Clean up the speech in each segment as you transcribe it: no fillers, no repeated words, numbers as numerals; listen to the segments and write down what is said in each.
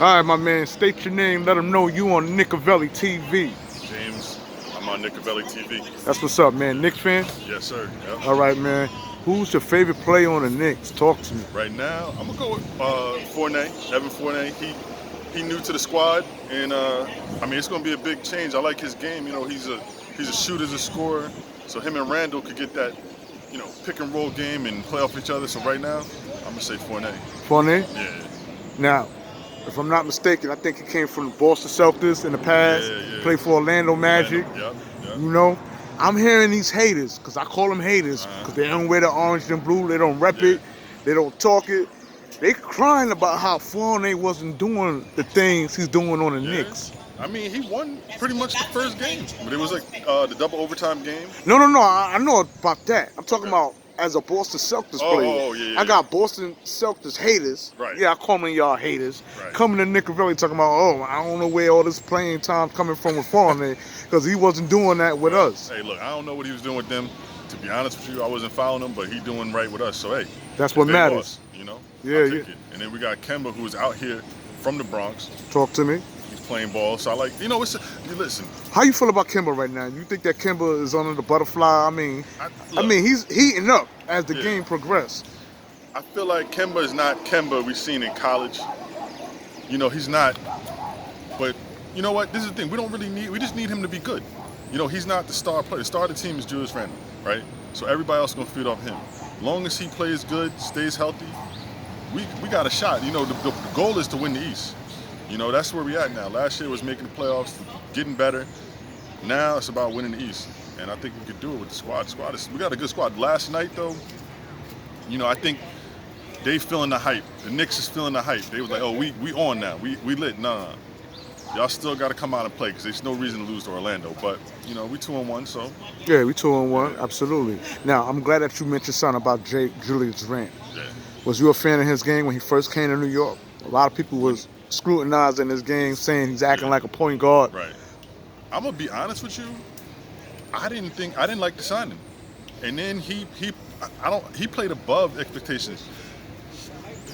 All right, my man, state your name. Let them know you on Nickavelli TV. James, I'm on Nickavelli TV. That's what's up, man. Knicks fan? Yes, sir. Yep. All right, man. Who's your favorite player on the Knicks? Talk to me. Right now, I'm gonna go with Fournier, Evan Fournier. He new to the squad, and I mean it's gonna be a big change. I like his game. You know, he's a shooter, he's a scorer. So him and Randle could get that, pick and roll game and play off each other. So right now, I'm gonna say Fournier. Fournier? Yeah. Now, if I'm not mistaken, I think he came from the Boston Celtics in the past. Yeah. Played for Orlando Magic. Yep. You know, I'm hearing these haters, because I call them haters, Uh-huh. because they don't wear the orange and blue, they don't rep it, they don't talk it. They crying about how Fournier wasn't doing the things he's doing on the Knicks. I mean, he won pretty much the first game, but it was like the double overtime game. No, I know about that. I'm talking about as a Boston Celtics player. Yeah. I got Boston Celtics haters. Right. Yeah, I call them y'all haters. Right. Coming to Nickavelli talking about, oh, I don't know where all this playing time coming from with Fournier, because he wasn't doing that with us. Hey, look, I don't know what he was doing with them. To be honest with you, I wasn't following him, but he doing right with us. So hey, that's what matters. Lost, Yeah. I'll take it. And then we got Kemba, who's out here from the Bronx. Talk to me. He's playing ball, so I like, listen. How you feel about Kemba right now? You think that Kemba is under the butterfly? I mean, he's heating up as the game progresses. I feel like Kemba is not Kemba we've seen in college. He's not. But you know what? This is the thing. We just need him to be good. He's not the star player. The star of the team is Juluis, right? So everybody else is going to feed off him. As long as he plays good, stays healthy, we got a shot. The goal is to win the East. That's where we at now. Last year was making the playoffs, getting better. Now it's about winning the East. And I think we could do it with the squad. We got a good squad. Last night, though, I think they feeling the hype. The Knicks is feeling the hype. They was like, oh, we on now. We lit. No. Y'all still got to come out and play because there's no reason to lose to Orlando. But, we 2-1, so. Yeah, we 2-1, absolutely. Now, I'm glad that you mentioned something about Julius Randle. Yeah. Was you a fan of his game when he first came to New York? A lot of people was scrutinizing his game, saying he's acting like a point guard. Right. I'm going to be honest with you. I didn't like the signing. And then he played above expectations.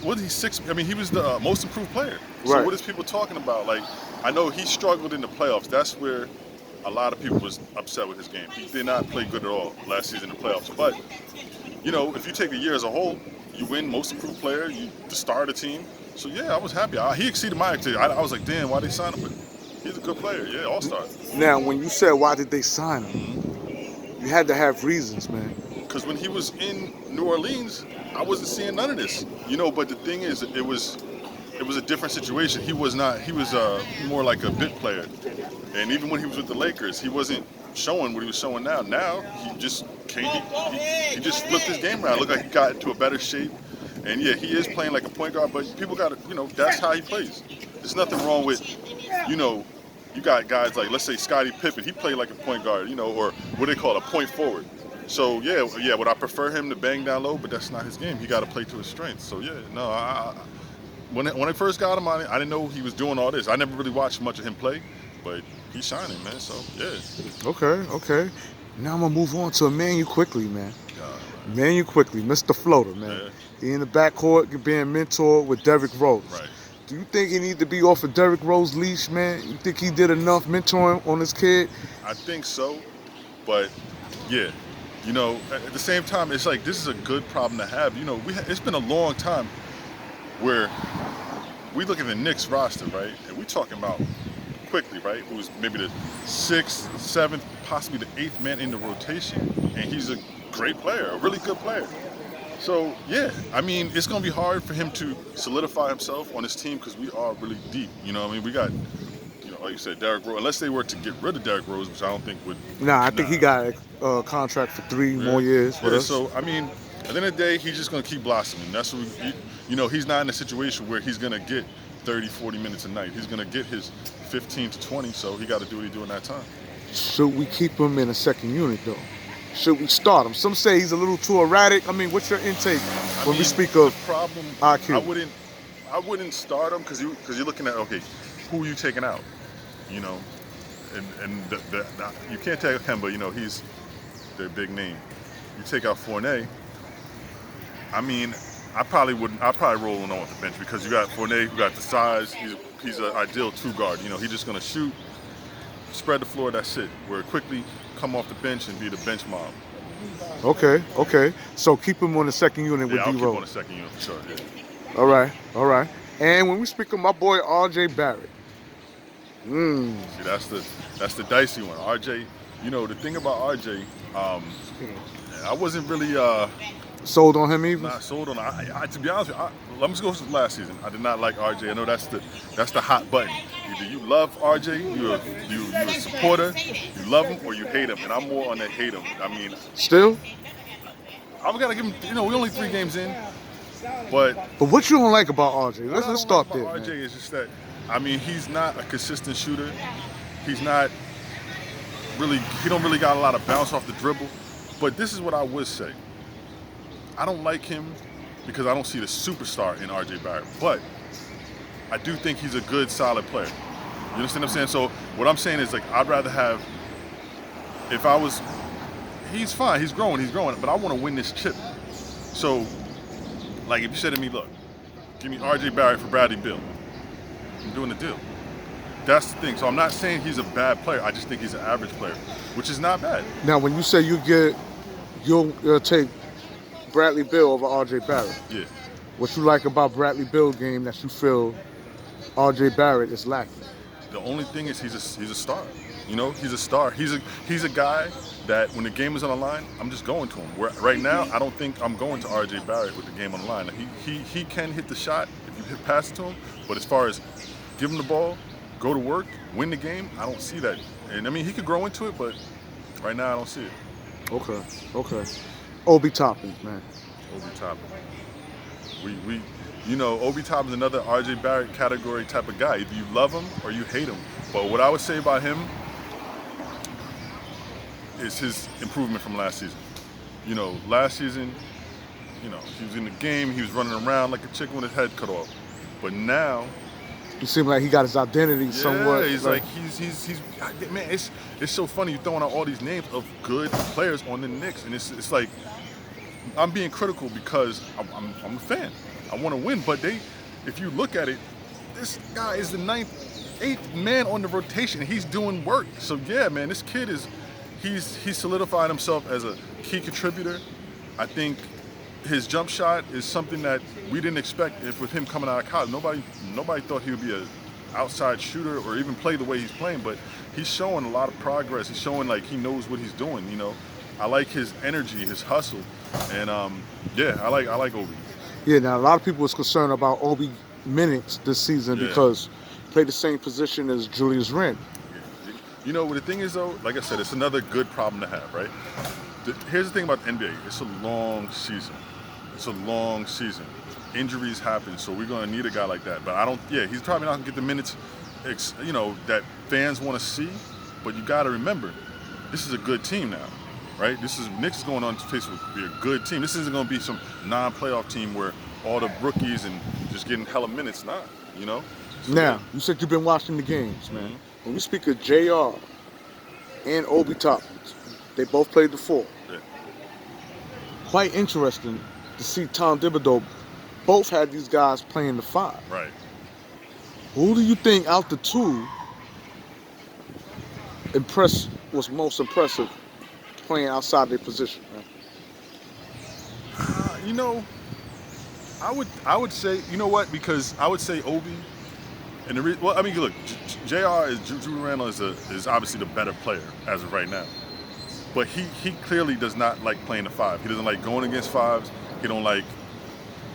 What is he, 6? I mean, he was the most improved player. So Right. what is people talking about? Like, I know he struggled in the playoffs. That's where a lot of people was upset with his game. He did not play good at all last season in the playoffs. But, if you take the year as a whole, you win most improved player, you the star of the team. So, yeah, I was happy. He exceeded my expectations. I was like, damn, why they sign him? But he's a good player. Yeah, all-star. Now, when you said why did they sign him, you had to have reasons, man. Because when he was in New Orleans, I wasn't seeing none of this. But the thing is, it was a different situation. He was more like a bit player. And even when he was with the Lakers, he wasn't showing what he was showing now. Now he just he just flipped his game around. Looked like he got into a better shape. And yeah, he is playing like a point guard, but people got to, that's how he plays. There's nothing wrong with, you got guys like, let's say Scottie Pippen, he played like a point guard, or what they call a point forward. So yeah, would I prefer him to bang down low? But that's not his game. He got to play to his strengths. So yeah, no, when I first got him, I didn't know he was doing all this. I never really watched much of him play, but he's shining, man. So yeah. Okay. Now I'm gonna move on to Emmanuel quickly, man. Right. Emmanuel quickly, Mr. Floater, man. Yeah. He in the backcourt being mentored with Derrick Rose. Right. Do you think he need to be off of Derrick Rose's leash, man? You think he did enough mentoring on this kid? I think so, but yeah. At the same time, it's like this is a good problem to have. It's been a long time where we look at the Knicks roster, right, and we talking about quickly, right, who's maybe the 6th, 7th, possibly the 8th man in the rotation, and he's a great player, a really good player. So yeah, I mean, it's gonna be hard for him to solidify himself on his team because we are really deep. We got. Like you said, Derrick Rose, unless they were to get rid of Derrick Rose, which I don't think would. I think he got a contract for 3 more years with us. So, I mean, at the end of the day, he's just going to keep blossoming. That's what he's not in a situation where he's going to get 30, 40 minutes a night. He's going to get his 15 to 20, so he got to do what he do in that time. Should we keep him in a second unit, though? Should we start him? Some say he's a little too erratic. I mean, what's your intake when we speak of the problem, IQ? I wouldn't start him because you're looking at, okay, who are you taking out? And you can't take Kemba, he's their big name. You take out Fournier. I mean, I probably wouldn't. I'd probably roll him on the bench because you got Fournier, who got the size. He's an ideal two guard. You know, he's just gonna shoot, spread the floor. That's it. Where quickly come off the bench and be the bench mob. Okay. So keep him on the second unit with Yeah, I'll D keep him Rose. on the second unit for sure. Yeah. All right. And when we speak of my boy R.J. Barrett, See, that's the dicey one. RJ, you know, the thing about RJ, I wasn't really sold on him even. not sold on. I to be honest with you, let me go with last season. I did not like RJ. I know that's the hot button. Either you love RJ, you're a supporter, you love him, or you hate him. And I'm more on the hate him. I mean, Still, I've got to give him. You know, we're only 3 games in, but what you don't like about R.J.? what I Let's don't start like about there. RJ is just that. I mean, he's not a consistent shooter. He's not really. He don't really got a lot of bounce off the dribble. But this is what I would say. I don't like him because I don't see the superstar in RJ Barrett. But I do think he's a good, solid player. You understand what I'm saying? So what I'm saying is, like, I'd rather have. If I was, he's fine. He's growing. But I want to win this chip. So, like, if you said to me, look, give me RJ Barrett for Bradley Beal, I'm doing the deal. That's the thing. So I'm not saying he's a bad player. I just think he's an average player, which is not bad. Now, when you say you'll take Bradley Beal over R.J. Barrett, Yeah. what you like about Bradley Beal game that you feel R.J. Barrett is lacking? The only thing is he's a star. You know, he's a star. He's a guy that when the game is on the line, I'm just going to him. Where right now, I don't think I'm going to RJ Barrett with the game on the line. He can hit the shot if you pass it to him, but as far as give him the ball, go to work, win the game, I don't see that. And I mean, he could grow into it, but right now I don't see it. Okay. Obi Toppin, man. Obi Toppin. We you know, Obi Toppin's another RJ Barrett category type of guy. Either you love him or you hate him. But what I would say about him is his improvement from last season. You know, last season, you know, he was in the game, he was running around like a chicken with his head cut off. But now, He seems like he got his identity somewhat. yeah, he's man. It's so funny. You're throwing out all these names of good players on the Knicks, and it's like I'm being critical because I'm a fan. I want to win, but if you look at it, this guy is the 8th man on the rotation. He's doing work. So yeah, man, this kid he's solidified himself as a key contributor. I think his jump shot is something that we didn't expect with him coming out of college. Nobody thought he would be an outside shooter or even play the way he's playing, but he's showing a lot of progress. He's showing like he knows what he's doing, you know. I like his energy, his hustle, and yeah, I like Obi. Yeah, now a lot of people was concerned about Obi minutes this season because he played the same position as Julius Randle. You know, what the thing is though, like I said, it's another good problem to have, right? Here's the thing about the NBA, it's a long season. Injuries happen, so we're gonna need a guy like that. But he's probably not gonna get the minutes, you know, that fans want to see. But you gotta remember, this is a good team now, right? Knicks is going on to face with be a good team. This isn't gonna be some non-playoff team where all the rookies and just getting hella minutes, not, you know? So, Now, you said you've been watching the games, man. Mm-hmm. When we speak of JR and Obi Toppin, they both played the 4. Yeah. Quite interesting to see Tom Thibodeau both had these guys playing the 5. Right. Who do you think out the 2 was most impressive playing outside their position, man? You know, I would say, you know what? Because I would say Obi, and well, I mean, look, Julius Randle is obviously the better player as of right now, but he clearly does not like playing the 5. He doesn't like going against 5s. He don't like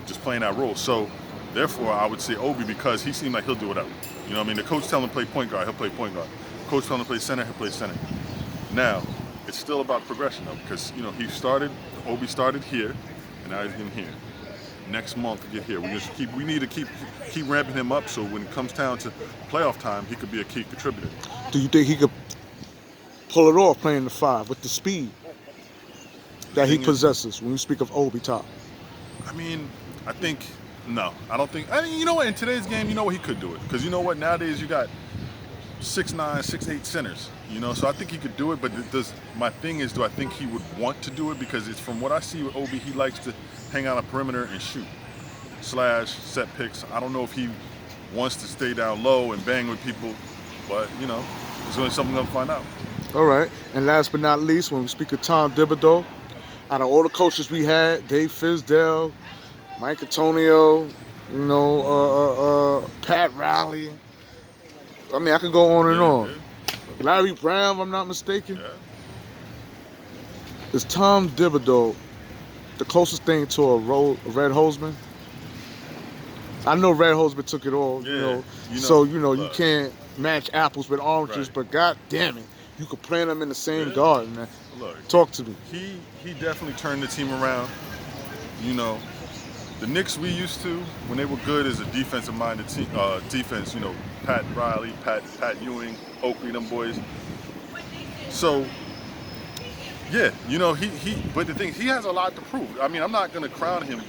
just playing that role. So therefore, I would say Obi because he seemed like he'll do whatever. You know what I mean? The coach telling him to play point guard, he'll play point guard. Coach telling him to play center, he'll play center. Now, it's still about progression though, because you know Obi started here, and now he's getting here. Next month to get here, we need to keep ramping him up so when it comes down to playoff time, he could be a key contributor. Do you think he could pull it off playing the 5 with the speed that he possesses when you speak of Obi Toppin? I mean, I don't think. I mean, you know what? In today's game, you know what, he could do it because you know what? Nowadays you got 6'9", 6'8" centers. You know, so I think he could do it. But my thing is, do I think he would want to do it? Because it's from what I see with Obi, he likes to hang out on a perimeter and shoot. slash set picks. I don't know if he wants to stay down low and bang with people, but it's only something we'll find out. All right. And last but not least, when we speak of Tom Thibodeau, out of all the coaches we had, Dave Fizdale, Mike Antonio, Pat Riley. I mean, I could go on and on. Yeah. Larry Brown, if I'm not mistaken. Yeah. Is Tom Thibodeau the closest thing to a Red Holzman? I know Red Holzman took it all, so you can't match apples with oranges, Right. but god damn it, you could plant them in the same Yeah. garden, man. Look, Talk to me. he definitely turned the team around. The Knicks we used to, when they were good, is a defensive-minded team. Defense, Pat Riley, Pat Ewing, Oakley, them boys. So, yeah, But the thing, he has a lot to prove. I mean, I'm not gonna crown him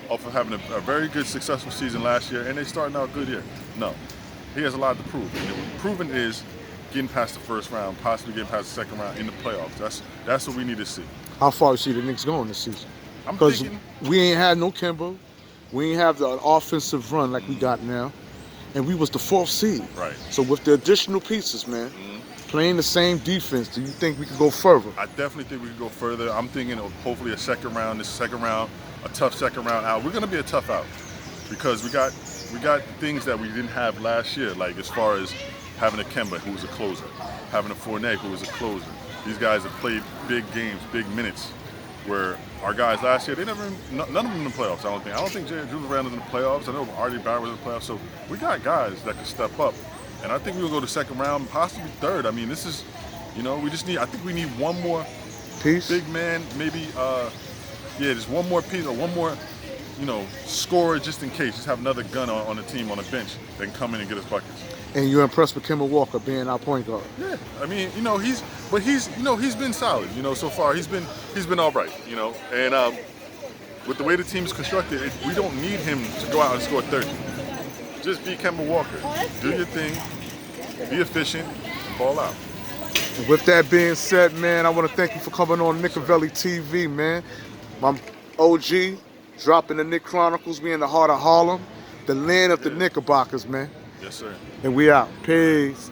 off of having a very good, successful season last year, and they starting out good here. No, he has a lot to prove. And proven is getting past the first round, possibly getting past the second round in the playoffs. That's what we need to see. How far you see the Knicks going this season? I'm Because thinking we ain't had no Kimbo, we ain't have the offensive run like we got now, and we was the 4th seed. right. So with the additional pieces, man, playing the same defense, do you think we could go further? I definitely think we could go further. I'm thinking of hopefully a second round. This second round, a tough second round out. We're gonna be a tough out because we got things that we didn't have last year, like as far as having a Kemba who was a closer, having a Fournier who was a closer. These guys have played big games, big minutes. Where our guys last year, none of them in the playoffs. I don't think Juluis Randle was in the playoffs. I know Artie Barrett was in the playoffs. So we got guys that can step up, and I think we'll go to second round, possibly third. I mean, this is, we just need. I think we need one more Piece? big man, maybe. Just one more piece or one more, scorer just in case. Just have another gun on the team on the bench that can come in and get us buckets. And you're impressed with Kemba Walker being our point guard? Yeah, I mean, he's been solid. So far he's been all right. And with the way the team is constructed, we don't need him to go out and score 30. Just be Kemba Walker. Do your thing, be efficient, and ball out. And with that being said, man, I want to thank you for coming on Nickavelli TV, man. My OG, dropping the Knick Chronicles. We in the heart of Harlem, the land of the Knickerbockers, man. Yes, sir. And we out. Peace.